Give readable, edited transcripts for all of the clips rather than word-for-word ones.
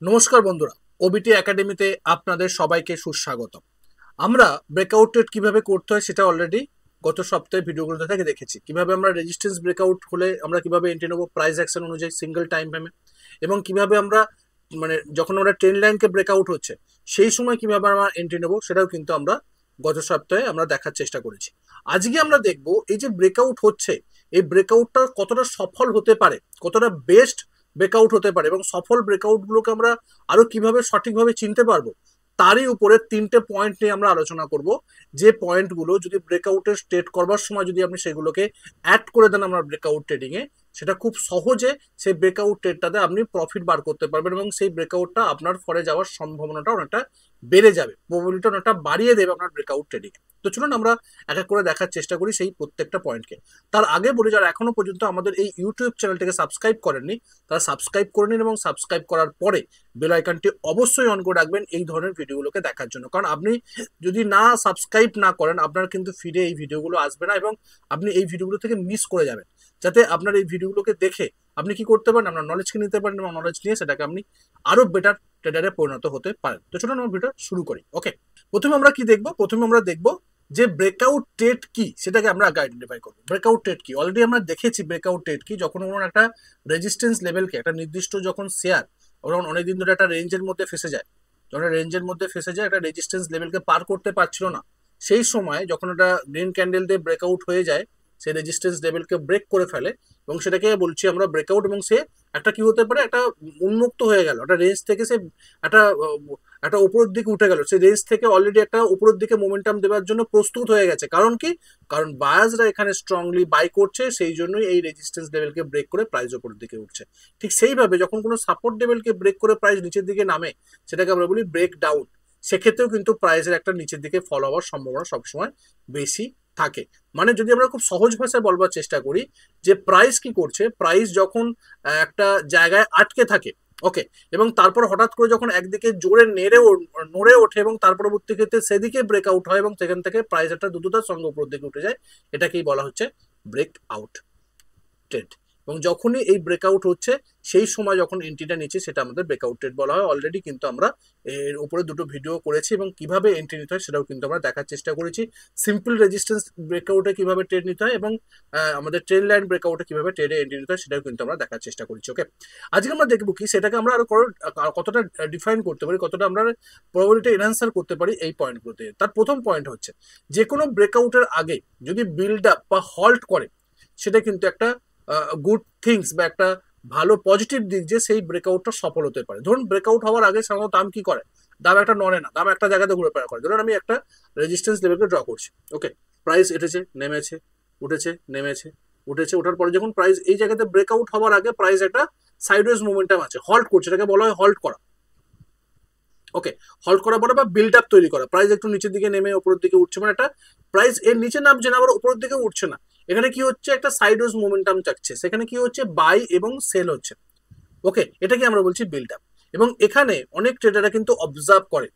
নমস্কার বন্ধুরা, ওবিটি একাডেমিতে আপনাদের সবাইকে সুস্বাগত। আমরা ব্রেকআউট ট্রেড কিভাবে করতে হয় সেটা অলরেডি গত সপ্তাহে ভিডিওগুলোতে থেকে দেখেছি। কিভাবে আমরা রেজিস্ট্যান্স ব্রেকআউট হলে আমরা কিভাবে এন্ট্রি নেবো প্রাইস অ্যাকশন অনুযায়ী সিঙ্গেল টাইম ফ্রেমে, এবং কিভাবে আমরা যখন আমরা ট্রেন্ড লাইনকে ব্রেকআউট হচ্ছে সেই সময় কিভাবে আমরা এন্ট্রি নেবো সেটাও কিন্তু আমরা গত সপ্তাহে আমরা দেখার চেষ্টা করেছি। আজকে আমরা দেখবো এই যে ব্রেকআউট হচ্ছে, এই ব্রেকআউটটা কতটা সফল হতে পারে, কতটা বেস্ট ব্রেকআউট হতে পারে, এবং সফল ব্রেকআউটগুলোকে আমরা আরো কিভাবে সঠিকভাবে চিনতে পারবো তারই উপরে তিনটে পয়েন্ট নিয়ে আমরা আলোচনা করব। যে পয়েন্টগুলো যদি ব্রেকআউটের ট্রেড করবার সময় যদি আপনি সেগুলোকে অ্যাড করে দেন আমরা ব্রেকআউট ট্রেডিং এ, সেটা খুব সহজে সেই ব্রেকআউট ট্রেডটাতে আপনি প্রফিট বার করতে পারবেন, এবং সেই ব্রেকআউটটা আপনার ফলে যাওয়ার সম্ভাবনাটা অনেকটা বেড়ে যাবে, প্রবাবিলিটি অনেকটা বাড়িয়ে দেবে আপনার ব্রেকআউট ট্রেডিং এ। তো চলুন আমরা এক এক করে দেখার চেষ্টা করি সেই প্রত্যেকটা পয়েন্টকে। তার আগে বলি, যারা এখনো পর্যন্ত আমাদের এই ইউটিউব চ্যানেলটিকে সাবস্ক্রাইব করেননি তারা সাবস্ক্রাইব করে নিন, এবং সাবস্ক্রাইব করার পরে বেল আইকনটি অবশ্যই অন করে রাখবেন এই ধরনের ভিডিওগুলোকে দেখার জন্য। কারণ আপনি যদি না সাবস্ক্রাইব না করেন আপনার কিন্তু ফিডে এই ভিডিওগুলো আসবে না, এবং আপনি এই ভিডিওগুলো থেকে মিস করে যাবেন। যাতে আপনার এই ভিডিওগুলোকে দেখে আপনি কি করতে পারেন, আপনার নলেজকে নিতে পারেন, এবং নলেজ নিয়ে সেটাকে আপনি আরো বেটার ট্রেডারে পরিণত হতে পারেন। তো চলুন আমরা ভিডিও শুরু করি। ওকে, প্রথমে আমরা কি দেখবো? প্রথমে আমরা দেখবো যে ব্রেকআউট ট্রেড কি, সেটাকে আমরা আগে আইডেন্টিফাই করবো। ব্রেকআউট ট্রেড কি অলরেডি আমরা দেখেছি। ব্রেকআউট ট্রেড কি, যখন কোনো একটা রেজিস্ট্যান্স লেভেলকে, একটা নির্দিষ্ট যখন শেয়ার যখন অনেকদিন ধরে একটা রেঞ্জের মধ্যে ফেসে যায়, যখন রেঞ্জের মধ্যে ফেসে যায়, একটা রেজিস্ট্যান্স লেভেলকে পার করতে পারছিল না, সেই সময় যখন একটা গ্রিন ক্যান্ডেল দিয়ে ব্রেকআউট হয়ে যায়, সেই রেজিস্ট্যান্স লেভেলকে ব্রেক করে ফেলে, এবং সেটাকে বলছি আমরা ব্রেকআউট, এবং সে একটা কি হতে পারে, একটা উন্মুক্ত হয়ে গেল, একটা রেঞ্জ থেকে সে একটা একটা উপরের দিকে উঠে গেল, সেই রেঞ্জ থেকে অলরেডি একটা উপরের দিকে মোমেন্টাম দেওয়ার জন্য প্রস্তুত হয়ে গেছে। কারণ কি? কারণ বায়ার্সরা এখানে স্ট্রংলি বাই করছে, সেই জন্যই এই রেজিস্ট্যান্স লেভেলকে ব্রেক করে প্রাইস উপরের দিকে উঠছে। ঠিক সেইভাবে যখন কোনো সাপোর্ট লেভেলকে ব্রেক করে প্রাইস নিচের দিকে নামে, সেটাকে আমরা বলি ব্রেক ডাউন। সেক্ষেত্রেও কিন্তু প্রাইসের একটা নিচের দিকে ফল হওয়ার সম্ভাবনা সবসময় বেশি থাকে। মানে যদি আমরা খুব সহজ ভাষায় বলবার চেষ্টা করি যে প্রাইস কি করছে, প্রাইস যখন একটা জায়গায় আটকে থাকে, ওকে, এবং তারপর হঠাৎ করে যখন একদিকে জোরে নড়ে ওঠে, এবং তার পরবর্তী ক্ষেত্রে সেদিকে ব্রেকআউট হয়, এবং সেখান থেকে প্রাইস একটা দ্রুততার সঙ্গে উপর দিকে উঠে যায়, এটাকেই বলা হচ্ছে ব্রেক আউট ট্রেড। এবং যখনই এই ব্রেকআউট হচ্ছে সেই সময় যখন এন্ট্রিটা নিচ্ছে সেটা আমাদের ব্রেকআউট ট্রেড বলা হয়। অলরেডি কিন্তু আমরা এর উপরে দুটো ভিডিও করেছি, এবং কিভাবে এন্ট্রি নিতে হয় সেটাও কিন্তু আমরা দেখার চেষ্টা করেছি। সিম্পল রেজিস্ট্যান্স ব্রেকআউটে কিভাবে ট্রেড নিতে হয়, এবং আমাদের ট্রেন্ড লাইন ব্রেকআউটে কিভাবে ট্রেডে এন্ট্রি নিতে হয় সেটাও কিন্তু আমরা দেখার চেষ্টা করেছি। ওকে, আজকে আমরা দেখবো কি সেটাকে আমরা আরো কতটা ডিফাইন করতে পারি, কতটা আমরা প্রবাবিলিটি এনহান্সার করতে পারি এই পয়েন্টগুলোতে। তার প্রথম পয়েন্ট হচ্ছে যে কোনো ব্রেকআউটের আগে যদি বিল্ড আপ বা হল্ট করে, সেটা কিন্তু একটা গুড থিংস বা একটা ভালো পজিটিভ দিক যে সেই ব্রেকআউটটা সফল হতে পারে। ধরুন ব্রেকআউট হওয়ার আগে সাধারণত দাম কি করে, দাম একটা নড়ে না, দাম একটা জায়গাতে ঘুরে ফেরা করে। ধরুন আমি একটা রেজিস্ট্যান্স লেভেলকে ড্র করছি, ওকে, প্রাইস উঠেছে নেমেছে, উঠেছে নেমেছে, উঠেছে, ওঠার পরে যখন প্রাইস এই জায়গাতে ব্রেকআউট হওয়ার আগে প্রাইস একটা সাইডওয়েজ মোমেন্টাম আছে, হল্ট করছে, এটাকে বলা হয় হল্ট করা। ওকে, হল্ট করার পরে বা বিল্ড আপ তৈরি করা, প্রাইস একটু নিচের দিকে নেমে উপরের দিকে উঠছে, মানে একটা প্রাইস এর নিচে নামছে না আবার উপরের দিকে উঠছে না, এখানে কি হচ্ছে, একটা সাইডওয়েজ মোমেন্টাম চাচ্ছে, সেখানে কি হচ্ছে, বাই এবং সেল হচ্ছে। ওকে, এটাকে আমরা বলছি বিল্ড আপ। এবং এখানে অনেক ট্রেডাররা কিন্তু অবজার্ভ করে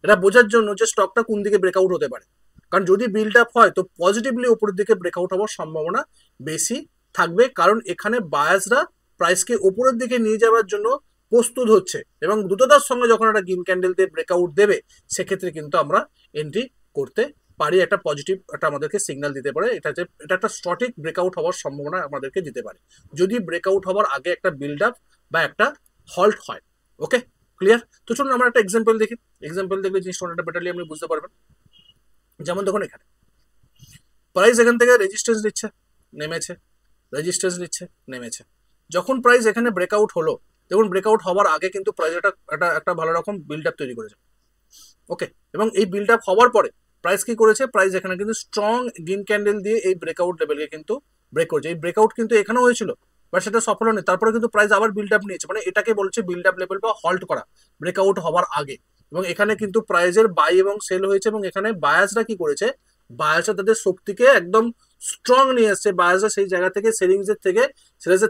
এটা বোঝার জন্য যে স্টকটা কোন দিকে ব্রেকআউট হতে পারে। কারণ যদি বিল্ড আপ হয় তো পজিটিভলি উপরের দিকে ব্রেকআউট হওয়ার সম্ভাবনা বেশি থাকবে, কারণ এখানে বায়ার্সরা প্রাইসকে উপরের দিকে নিয়ে যাওয়ার জন্য প্রস্তুত হচ্ছে, এবং দ্রুততার সঙ্গে যখন একটা গ্রিন ক্যান্ডেল দিয়ে ব্রেকআউট দেবে সেক্ষেত্রে কিন্তু আমরা এন্ট্রি করতে পারি, একটা পজিটিভ একটা আমাদেরকে সিগন্যাল দিতে পারে, এটা একটা সঠিক ব্রেকআউট হওয়ার সম্ভাবনা আমাদেরকে দিতে পারে যদি ব্রেকআউট হওয়ার আগে একটা বিল্ড আপ বা একটা হল্ট হয়। ওকে, ক্লিয়ার? তো চলুন আমরা একটা এক্সাম্পল দেখি। এক্সাম্পল দেখলে জিনিসটা অনেকটা বেটারলি আপনি বুঝতে পারবেন। যেমন দেখুন এখানে প্রাইস এখান থেকে রেজিস্ট্যান্স নিচ্ছে, নেমেছে, রেজিস্ট্যান্স নিচ্ছে, নেমেছে। যখন প্রাইস এখানে ব্রেকআউট হলো, দেখুন ব্রেকআউট হওয়ার আগে কিন্তু প্রাইস একটা ভালো রকম বিল্ড আপ তৈরি করেছে। ওকে, এবং এই বিল্ড আপ হওয়ার পরে প্রাইস কি করেছে, প্রাইস এখানে কিন্তু স্ট্রং গ্রিন ক্যান্ডেল দিয়ে এই ব্রেকআউট লেভেলকে কিন্তু ব্রেক করেছে। এই ব্রেকআউট কিন্তু এখানেও হয়েছিল বাট সেটা সফল হয়নি, তারপরে কিন্তু প্রাইস আবার বিল্ড আপ নিয়েছে, মানে এটাকে বলছে বিল্ড আপ লেভেল বা হল্ট করা ব্রেকআউট হওয়ার আগে। এবং এখানে কিন্তু প্রাইসের বাই এবং সেল হয়েছে, এবং এখানে বায়ার্সরা কি করেছে, বায়ার্সরা তাদের শক্তিকে একদম স্ট্রং নিয়ে এসছে, বায়ার্সরা সেই জায়গা থেকে সেলিংসের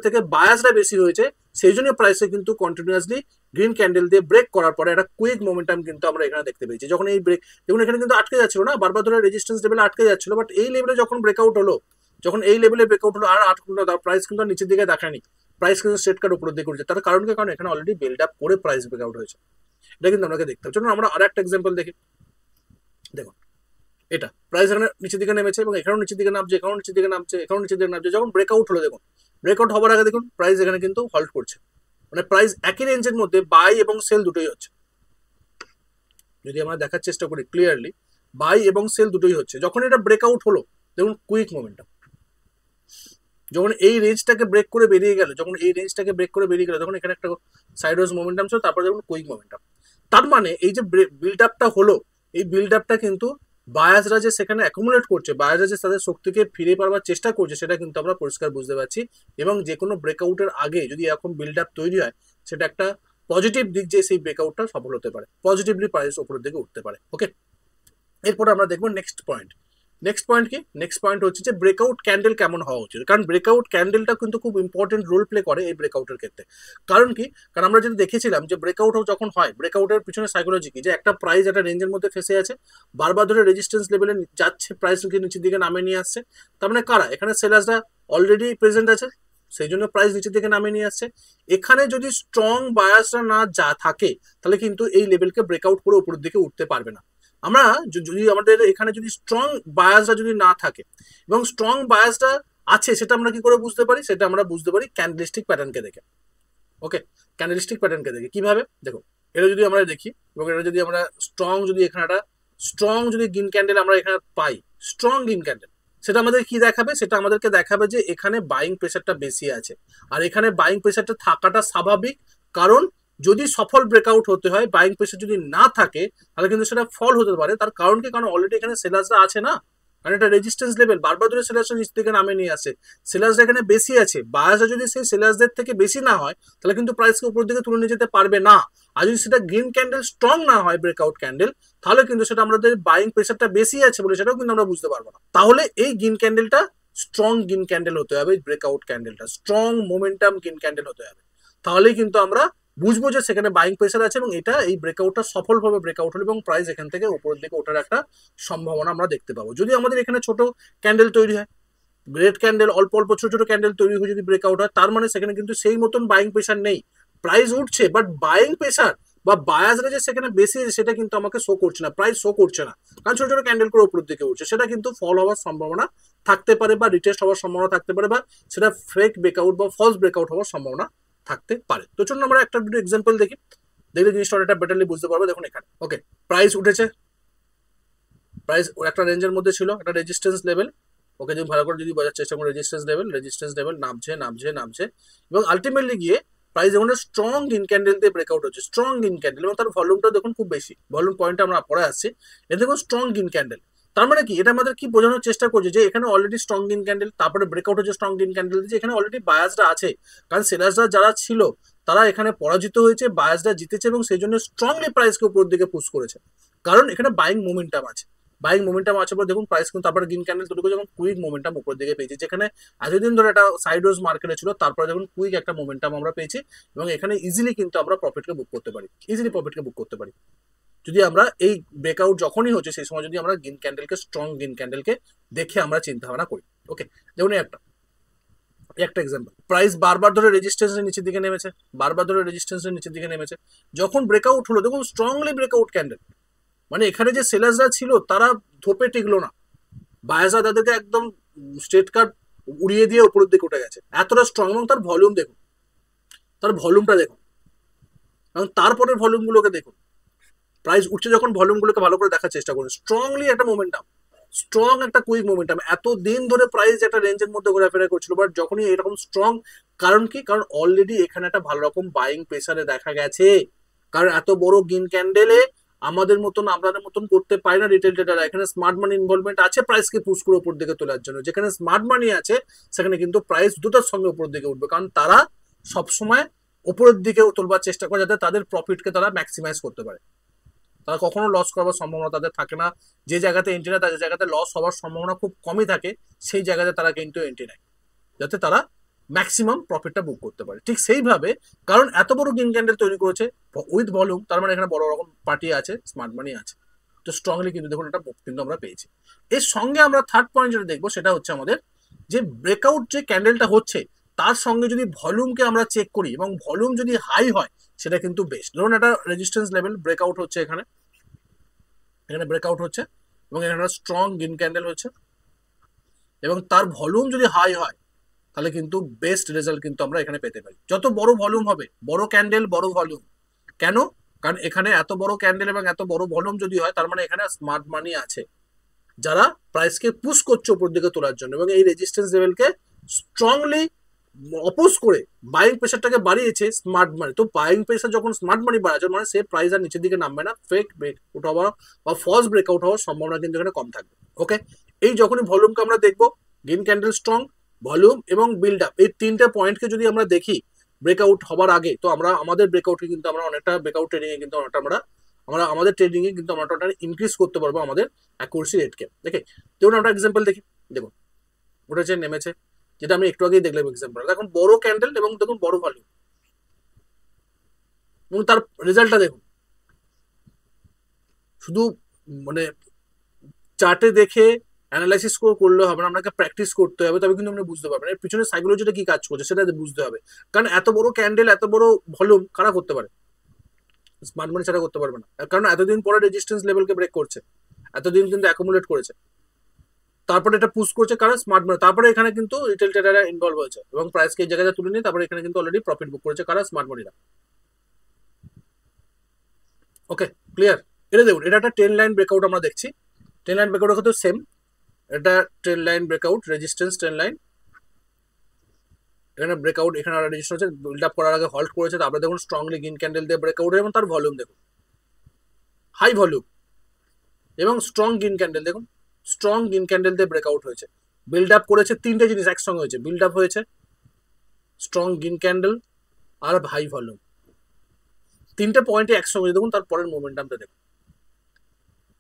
থেকে বায়ার্সরা বেশি হয়েছে, সেই জন্য প্রাইসে কিন্তু কন্টিনিউয়াসলি গ্রিন ক্যান্ডেল দিয়ে ব্রেক করার পরে একটা কুইক মোমেন্টাম কিন্তু আমরা এখানে দেখতে পেয়েছি। যখন এই ব্রেক, দেখুন এখানে কিন্তু আটকে যাচ্ছিল না, বারবার ধরে রেজিস্ট্যান্স লেভেলে আটকে যাচ্ছিল, বাট এই লেভেলে যখন ব্রেকআউট হলো, যখন এই লেভেলে ব্রেকআউট হলো আর 8 ঘন্টা প্রাইস কিন্তু নিচের দিকে দেখায়নি, প্রাইস কিন্তু স্ট্রেট কাট উপরের দিকে উঠছে, তার কারণ কি? কারণ এখানে অলরেডি বিল্ড আপ করে প্রাইস ব্রেকআউট হয়েছে। এটা কিন্তু আপনাকে দেখতে হবে। চলুন আমরা আর একটা এক্সাম্পল দেখি। দেখুন এটা প্রাইস এখানে নিচের দিকে নেমেছে এবং এখানেও নিচের দিকে নামছে, এখানেও নিচের দিকে নামছে, এখানেও নিচের দিকে নামছে। যখন ব্রেকআউট হলো, দেখুন ব্রেকআউট হবার আগে দেখুন প্রাইস এখানে কিন্তু হল্ট করছে, মানে প্রাইস একই রেঞ্জের মধ্যে বাই এবং সেল দুটোই হচ্ছে। যদি আমরা দেখার চেষ্টা করি ক্লিয়ারলি, বাই এবং সেল দুটোই হচ্ছে। যখন এটা ব্রেকআউট হলো দেখুন কুইক মোমেন্টাম, যখন এই রেঞ্জটাকে ব্রেক করে বেরিয়ে গেল, যখন এই রেঞ্জটাকে ব্রেক করে বেরিয়ে গেল, তখন এখানে একটা সাইডওয়েজ মোমেন্টাম ছিল, তারপরে দেখুন কুইক মোমেন্টাম। তার মানে এই যে বিল্ড আপটা হলো, এই বিল্ড আপটা কিন্তু বায়াসরা যে সেখানে অ্যাকুমুলেট করছে, বায়াসরা যে তাদের শক্তিকে ফিরে পাওয়ার চেষ্টা করছে, সেটা কিন্তু আমরা পরিষ্কার বুঝতে পারছি। এবং যে কোনো ব্রেকআউটের আগে যদি এরকম বিল্ড আপ তৈরি হয়, সেটা একটা পজিটিভ দিক যে সেই ব্রেকআউটটা সফল হতে পারে, পজিটিভলি প্রাইস উপরের দিকে উঠতে পারে। ওকে, এরপরে আমরা দেখবো নেক্সট পয়েন্ট। নেক্সট পয়েন্ট কি? নেক্সট পয়েন্ট হচ্ছে যে ব্রেকআউট ক্যান্ডেল কেমন হওয়া উচিত, কারণ ব্রেকআউট ক্যান্ডেলটা কিন্তু খুব ইম্পর্টেন্ট রোল প্লে করে এই ব্রেকআউটের ক্ষেত্রে। কারণ কি? কারণ আমরা যদি দেখেছিলাম যে ব্রেকআউট যখন হয়, ব্রেকআউটের পিছনে সাইকোলজি কি, যে একটা প্রাইস একটা রেঞ্জের মধ্যে ফেসে আছে, বারবার ধরে রেজিস্ট্যান্স লেভেলে যাচ্ছে, প্রাইসকে নিচের দিকে নামিয়ে নিয়ে আসছে। তার মানে কারা? এখানে সেলার্সরা অলরেডি প্রেজেন্ট আছে, সেই জন্য প্রাইস নিচের দিকে নামিয়ে নিয়ে আসছে। এখানে যদি স্ট্রং বায়াসরা না যা থাকে, তাহলে কিন্তু এই লেভেলকে ব্রেকআউট করে উপরের দিকে উঠতে পারবে না। আমরা যদি আমাদের এখানে যদি স্ট্রং বায়াসরা যদি না থাকে এবং স্ট্রং বায়াসটা আছে, সেটা আমরা কি করে বুঝতে পারি? সেটা আমরা বুঝতে পারি ক্যান্ডেলস্টিক প্যাটার্নকে দেখে। ওকে, ক্যান্ডেলস্টিক প্যাটার্নকে দেখে কিভাবে? দেখো, এটা যদি আমরা দেখি এবং এটা যদি আমরা স্ট্রং, যদি এখানে একটা স্ট্রং যদি গ্রিন ক্যান্ডেল আমরা এখানে পাই, স্ট্রং গ্রিন ক্যান্ডেল, সেটা আমাদের কি দেখাবে? সেটা আমাদেরকে দেখাবে যে এখানে বাইং প্রেসারটা বেশি আছে। আর এখানে বাইং প্রেসারটা থাকাটা স্বাভাবিক, কারণ যদি সফল ব্রেকআউট হতে হয়, বাইং প্রেসার যদি না থাকে, তাহলে কিন্তু সেটা ফল হতে পারে। তার কারণ কি? কারণ অলরেডি এখানে সেলার্সরা আছে না, কারণ এটা রেজিস্ট্যান্স লেভেল, বারবার ধরে সেলার্সরা নিচ থেকে নামে নিয়ে আসে, সেলার্সরা এখানে বেশি আছে। বায়াসরা যদি সেই সেলার্সদের থেকে বেশি না হয়, তাহলে কিন্তু প্রাইসকে উপর দিকে তুলে নিয়ে যেতে পারবে না। আর যদি সেটা গ্রিন ক্যান্ডেল স্ট্রং না হয়, ব্রেকআউট ক্যান্ডেল, তাহলে কিন্তু সেটা আমাদের বাইং প্রেসারটা বেশি আছে বলে সেটাও কিন্তু আমরা বুঝতে পারবো না। তাহলে এই গ্রিন ক্যান্ডেলটা স্ট্রং গ্রিন ক্যান্ডেল হতে হবে, ব্রেকআউট ক্যান্ডেলটা স্ট্রং মোমেন্টাম গ্রিন ক্যান্ডেল হতে হবে। তাহলেই কিন্তু আমরা বুঝবো যে সেখানে বাইং প্রেসার আছে এবং এটা এই ব্রেকআউটটা সফলভাবে ব্রেকআউট হলো এবং প্রাইস এখান থেকে উপরের দিকে ওঠার একটা সম্ভাবনা আমরা দেখতে পাবো। যদি আমাদের এখানে ছোট ক্যান্ডেল তৈরি হয়, রেড ক্যান্ডেল, অল্প অল্প ছোট ছোট ক্যান্ডেল তৈরি হয়ে যদি ব্রেকআউট হয়, তার মানে সেখানে কিন্তু সেই মতন বাইং প্রেসার নেই, প্রাইস উঠছে, বাট বাইং প্রেসার বা বায়াসরা যে সেখানে বেশি আছে সেটা কিন্তু আমাকে শো করছে না, প্রাইস শো করছে না, কারণ ছোট ছোট ক্যান্ডেল করে উপরের দিকে উঠছে। সেটা কিন্তু ফল হওয়ার সম্ভাবনা থাকতে পারে বা রিটেস্ট হওয়ার সম্ভাবনা থাকতে পারে, বা সেটা ফেক ব্রেকআউট বা ফলস ব্রেকআউট হওয়ার সম্ভাবনা থাকতে পারে। তো চলুন আমরা একটা দুটো এক্সাম্পল দেখি, দেখলে জিনিসটা অনেকটা বেটারলি বুঝতে পারবে। দেখুন এখানে ওকে, প্রাইস উঠেছে, প্রাইস একটা রেঞ্জের মধ্যে ছিল, একটা রেজিস্ট্যান্স লেভেল। ওকে, যদি ভালো করে যদি বোঝার চেষ্টা করি, রেজিস্ট্যান্স লেভেল নামছে নামছে নামছে এবং আলটিমেটলি গিয়ে প্রাইস যখন স্ট্রং গ্রিন ক্যান্ডেল দিয়ে ব্রেকআউট হচ্ছে, স্ট্রং গ্রিন ক্যান্ডেল, এবং তার ভলিউমটা দেখুন খুব বেশি, ভলিউম পয়েন্টটা আমরা পরে আসছি। এটা দেখুন স্ট্রং গ্রিন ক্যান্ডেল, তার মানে কি? এটা আমাদের কি বোঝানোর চেষ্টা করছে যে এখানে অলরেডি স্ট্রং গ্রিন ক্যান্ডেল, তারপরে ব্রেকআউট হচ্ছে স্ট্রং গ্রিন ক্যান্ডেল, যে এখানে অলরেডি বায়াসরা আছে, কারণ সেলার্সরা যারা ছিল তারা এখানে পরাজিত হয়েছে, বায়াসরা জিতেছে এবং সেই জন্য স্ট্রংলি প্রাইসকে উপর দিকে পুশ করেছে, কারণ এখানে বাইং মোমেন্টাম আছে। বাইং মোমেন্টাম আছে বলে দেখুন প্রাইস কিন্তু তারপরে গ্রিন ক্যান্ডেল তৈরি করে যখন কুইক মোমেন্টাম উপর দিকে পেয়েছি, যেখানে এতদিন ধরে একটা সাইডওয়েজ মার্কেটে ছিল, তারপরে যখন কুইক একটা মোমেন্টাম আমরা পেয়েছি এবং এখানে ইজিলি কিন্তু আমরা প্রফিটকে বুক করতে পারি, ইজিলি প্রফিটকে বুক করতে পারি যদি আমরা এই ব্রেকআউট যখনই হচ্ছে সেই সময় যদি আমরা গ্রিন ক্যান্ডেলকে, স্ট্রং গ্রিন ক্যান্ডেলকে দেখে আমরা চিন্তা ভাবনা করি। ওকে, যেমন একটা এক্সাম্পল, প্রাইস বারবার ধরে রেজিস্ট্যান্সের নিচের দিকে নেমেছে, বারবার ধরে রেজিস্ট্যান্সের নিচের দিকে নেমেছে, যখন ব্রেকআউট হলো দেখুন স্ট্রংলি ব্রেকআউট ক্যান্ডেল, মানে এখানে যে সেলার্সরা ছিল তারা ধোপে টিকলো না, বায়াসরা তাদেরকে একদম স্ট্রেট কাট উড়িয়ে দিয়ে উপরের দিকে উঠে গেছে, এতটা স্ট্রং। এবং তার ভলিউম দেখুন, তার ভলিউমটা দেখুন এবং তারপরের ভলিউমগুলোকে দেখুন, প্রাইস উঠছে যখন ভলিউমগুলোকে ভালো করে দেখার চেষ্টা করুন, স্ট্রংলি একটা মোমেন্টাম, স্ট্রং একটা কুইক মোমেন্টাম। এত দিন ধরে প্রাইস একটা রেঞ্জের মধ্যে ঘোরাফেরা করছিল, বাট যখনই এরকম স্ট্রং, কারণ কি? কারণ অলরেডি এখানে একটা ভালো রকম বাইং প্রেসারে দেখা গেছে, কারণ এত বড় গ্রিন ক্যান্ডেলে আমাদের মতন, আপনাদের মতন করতে পারে না রিটেল ট্রেডাররা। এখানে স্মার্ট মানি ইনভলভমেন্ট আছে প্রাইসকে পুশ করে উপর দিকে তোলার জন্য, যেখানে স্মার্ট মানি আছে সেখানে কিন্তু প্রাইস দুটোর সঙ্গে উপর দিকে উঠবে, কারণ তারা সবসময় উপরের দিকে তোলবার চেষ্টা করে যাতে তাদের প্রফিটকে তারা ম্যাক্সিমাইজ করতে পারে, তারা কখনো লস করার সম্ভাবনা তাদের থাকে না। যে জায়গাতে এন্ট্রি নেয়, তাদের জায়গাতে লস হওয়ার সম্ভাবনা খুব কমই থাকে, সেই জায়গাতে তারা কিন্তু এন্ট্রি নেয় যাতে তারা ম্যাক্সিমাম প্রফিটটা বুক করতে পারে। ঠিক সেইভাবে, কারণ এত বড় গ্রিন ক্যান্ডেল তৈরি করেছে উইথ ভলিউম, তার মানে এখানে বড় রকম পার্টি আছে, স্মার্ট মানি আছে, তো স্ট্রংলি কিন্তু দেখুন এটা বুক কিন্তু আমরা পেয়েছি। এর সঙ্গে আমরা থার্ড পয়েন্ট যেটা দেখবো সেটা হচ্ছে আমাদের যে ব্রেকআউট যে ক্যান্ডেলটা হচ্ছে তার সঙ্গে যদি ভলিউমকে আমরা চেক করি এবং ভলিউম যদি হাই হয় সেটা কিন্তু বেস্ট। ধরুন একটা রেজিস্ট্যান্স লেভেল ব্রেকআউট হচ্ছে, এখানে ব্রেকআউট হচ্ছে এবং এখানে স্ট্রং গ্রিন ক্যান্ডেল হচ্ছে এবং তার ভলিউম যদি হাই হয় তাহলে কিন্তু বেস্ট রেজাল্ট কিন্তু আমরা এখানে পেতে পারি। যত বড় ভলিউম হবে, বড় ক্যান্ডেল বড় ভলিউম, কেন? কারণ এখানে এত বড় ক্যান্ডেল এবং এত বড় ভলিউম যদি হয় তার মানে এখানে স্মার্ট মানি আছে যারা প্রাইসকে পুশ করছে উপর দিকে তোলার জন্য এবং এই রেজিস্ট্যান্স লেভেলকে স্ট্রংলি অপোজ করে বাইং প্রেশারটাকে বাড়িয়েছে স্মার্ট মানি। তো বাইং প্রেশার যখন স্মার্ট মানি বাড়াচ্ছে মানে সে প্রাইস আর নিচের দিকে নামবে না, ফেক ব্রেকআউট হওয়া বা ফলস ব্রেকআউট হওয়ার সম্ভাবনা কিন্তু এখানে কম থাকবে। ওকে, এই যখনই ভলিউমকে আমরা দেখবো, গ্রিন ক্যান্ডেল স্ট্রং, ভলিউম এবং বিল্ড আপ, এই তিনটে পয়েন্টকে যদি আমরা দেখি ব্রেকআউট হবার আগে, তো আমরা আমাদের ব্রেকআউটকে কিন্তু আমরা অনেকটা ব্রেকআউট ট্রেডিং এ কিন্তু অনেকটা আমরা আমাদের ট্রেডিং এ কিন্তু আমরা ইনক্রিজ করতে পারবো আমাদের অ্যাকুরেসি রেটকে। দেখে দেখুন আমরা এক্সাম্পল দেখি, দেখুন ওটা যে নেমেছে, যেটা আমি একটু আগেই দেখলাম এক্সাম্পল, দেখুন বড় ক্যান্ডেল এবং দেখুন বড় ভলিউম এবং তার রেজাল্টটা দেখুন। শুধু মানে চার্টে দেখে অ্যানালাইসিস করলে হবে না, আপনাকে প্র্যাকটিস করতে হবে, তবে কিন্তু আপনি বুঝতে পারবেন এর পিছনে সাইকোলজিটা কি কাজ করছে সেটা বুঝতে হবে। কারণ এত বড় ক্যান্ডেল এত বড় ভলিউম কারা করতে পারে? স্মার্ট মানি ছাড়া করতে পারবে না, কারণ এতদিন পরে রেজিস্ট্যান্স লেভেলকে ব্রেক করছে, এতদিন কিন্তু অ্যাকুমুলেট করেছে, তারপরে এটা পুশ করছে কারণ স্মার্ট মানি, তারপরে এখানে কিন্তু রিটেল ট্রেডাররা ইনভলভ হয়েছে এবং প্রাইসকে এই জায়গায় তুলে নিয়ে তারপরে এখানে কিন্তু অলরেডি প্রফিট বুক করেছে কারণ স্মার্ট মানিরা। ওকে, ক্লিয়ার? এটা দেখুন, এটা একটা ট্রেন লাইন ব্রেকআউট আমরা দেখছি। ট্রেন লাইন ব্রেকআউটের ক্ষেত্রে সেম, এটা train line breakout, resistance train line, এখানে ব্রেকআউট, এখানে রেজিস্ট্যান্স হচ্ছে, বিল্ড আপ করার আগে হল্ট করেছে, তারপরে দেখুন স্ট্রংলি গ্রিন ক্যান্ডেল দিয়ে ব্রেকআউট এবং তার ভলিউম দেখুন হাই ভলিউম এবং স্ট্রং গ্রিন ক্যান্ডেল, দেখুন স্ট্রং গ্রিন ক্যান্ডেল দিয়ে ব্রেকআউট হয়েছে, বিল্ড আপ করেছে, তিনটে জিনিস একসঙ্গে হয়েছে, বিল্ড আপ হয়েছে, স্ট্রং গ্রিন ক্যান্ডেল আর হাই ভলিউম, তিনটে পয়েন্টে একসঙ্গে দেখুন তারপরের মোমেন্টামটা দেখুন।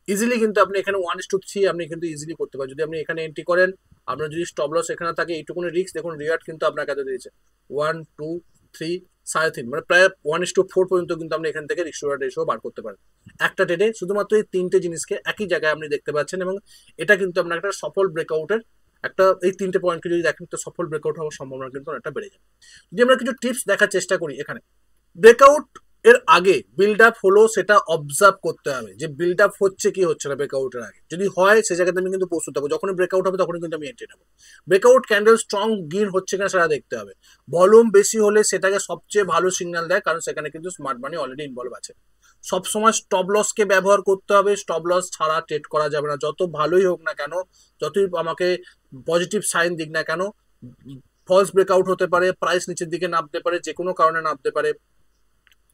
ইজিলি কিন্তু আপনি এখানে 1:3 আপনি কিন্তু ইজিলি করতে পারেন যদি আপনি এখানে এন্ট্রি করেন। আপনার যদি স্টপ লস এখানে থাকে এইটুকুনি রিস্ক, দেখুন রিওয়ার্ড কিন্তু আপনাকে এত দিয়েছে 1 2 3 3.5, মানে প্রায় 1:4 পর্যন্ত কিন্তু আপনি এখান থেকে রিস্ক রিওয়ার্ড রেশিও বার করতে পারেন একটা ট্রেডে, শুধুমাত্র এই তিনটে জিনিসকে একই জায়গায় আপনি দেখতে পাচ্ছেন এবং এটা কিন্তু আপনার একটা সফল ব্রেকআউটের একটা, এই তিনটে পয়েন্টকে যদি দেখেন তো সফল ব্রেকআউট হওয়ার সম্ভাবনা কিন্তু অনেকটা বেড়ে যাবে। যদি আমরা কিছু টিপস দেখার চেষ্টা করি, এখানে ব্রেকআউট এর আগে বিল্ড আপ হলো সেটা অবজার্ভ করতে হবে যে বিল্ড আপ হচ্ছে কি হচ্ছে না ব্রেকআউটের আগে, যদি হয় সে জায়গাতে আমি কিন্তু প্রস্তুত থাকবো, যখন ব্রেকআউট হবে তখন কিন্তু আমি এন্ট্রি নেবো। ব্রেকআউট ক্যান্ডেল স্ট্রং গিন হচ্ছে কিনা সেটা দেখতে হবে, ভলিউম বেশি হলে সেটাকে সবচেয়ে ভালো সিগন্যাল দেয় কারণ সেখানে কিন্তু স্মার্ট মানি অলরেডি ইনভলভ আছে। সবসময় স্টপ লসকে ব্যবহার করতে হবে, স্টপ লস ছাড়া ট্রেড করা যাবে না, যত ভালোই হোক না কেন, যতই আমাকে পজিটিভ সাইন দিক না কেন, ফলস ব্রেকআউট হতে পারে, প্রাইস নিচের দিকে নামতে পারে, যে কোনো কারণে নামতে পারে,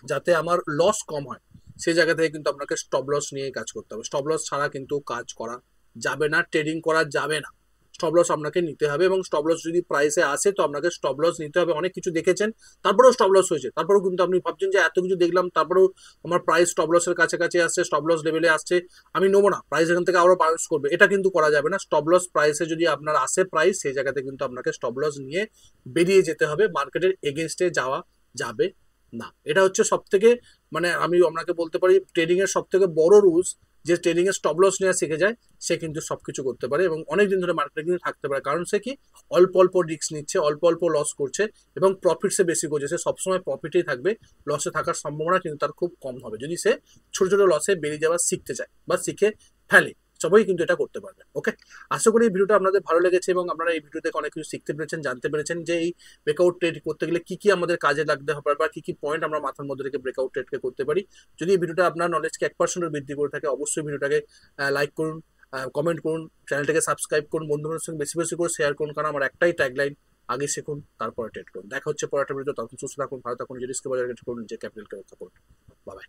যাতে আমার লস কম হয় সেই জায়গা থেকে কিন্তু আপনাকে স্টপ লস নিয়ে কাজ করতে হবে। স্টপ লস ছাড়া কিন্তু কাজ করা যাবে না, ট্রেডিং করা যাবে না, স্টপ লস আপনাকে নিতে হবে এবং স্টপ লস যদি প্রাইসে আসে তো আপনাকে স্টপ লস নিতে হবে। অনেক কিছু দেখেছেন তারপরেও স্টপ লস হয়েছে, তারপরেও কিন্তু আপনি ভাবছেন যে এত কিছু দেখলাম তারপরেও আমার প্রাইস স্টপ লসের কাছাকাছি আসছে, স্টপ লস লেভেলে আসছে, আমি নেবো না, প্রাইস এখান থেকে আরো বাউন্স করবে, এটা কিন্তু করা যাবে না। স্টপ লস প্রাইসে যদি আপনার আসে প্রাইস, সেই জায়গাতে কিন্তু আপনাকে স্টপ লস নিয়ে বেরিয়ে যেতে হবে, মার্কেটের এগেনস্টে যাওয়া যাবে না। এটা হচ্ছে সব থেকে, মানে আমি আপনাকে বলতে পারি ট্রেডিং এর সব থেকে বড় রুলস, যে ট্রেডিং এর স্টপ লস নেওয়া শিখে যায় সে কিন্তু সবকিছু করতে পারে এবং অনেকদিন ধরে মার্কেটে কিন্তু থাকতে পারে, কারণ সে কি অল্প অল্প রিস্ক নিচ্ছে, অল্প অল্প লস করছে এবং প্রফিট সে বেশি করছে, সে সবসময় প্রফিটেই থাকবে, লসে থাকার সম্ভাবনা কিন্তু তার খুব কম হবে যদি সে ছোট ছোট লসে বেরিয়ে যাওয়া শিখতে চায় বা শিখে ফেলে, সবাই কিন্তু এটা করতে পারবে। ওকে, আশা করি এই ভিডিওটা আপনাদের ভালো লেগেছে এবং আপনারা এই ভিডিও থেকে অনেক কিছু শিখতে পেরেছেন, জানতে পেরেছেন যে এই ব্রেকআউট ট্রেড করতে গেলে কি কি আমাদের কাজে লাগতে হবে বা কি কি পয়েন্ট আমরা মাথার মধ্যে রেখে ব্রেকআউট ট্রেডকে করতে পারি। যদি এই ভিডিওটা আপনার নলেজকে 1% বৃদ্ধি করে থাকে অবশ্যই ভিডিওটাকে লাইক করুন, কমেন্ট করুন, চ্যানেলটাকে সাবস্ক্রাইব করুন, বন্ধুদের সঙ্গে বেশি বেশি করে শেয়ার করুন, কারণ আমার একটাই ট্যাগলাইন, আগে শিখুন তারপরে ট্রেড করুন। দেখা হচ্ছে পরের ভিডিও, তখন সুস্থ থাকুন, ভালো থাকুন, যে রিস্ক বাজারে করুন, যে ক্যাপিটালকে রক্ষা করুন। Bye bye.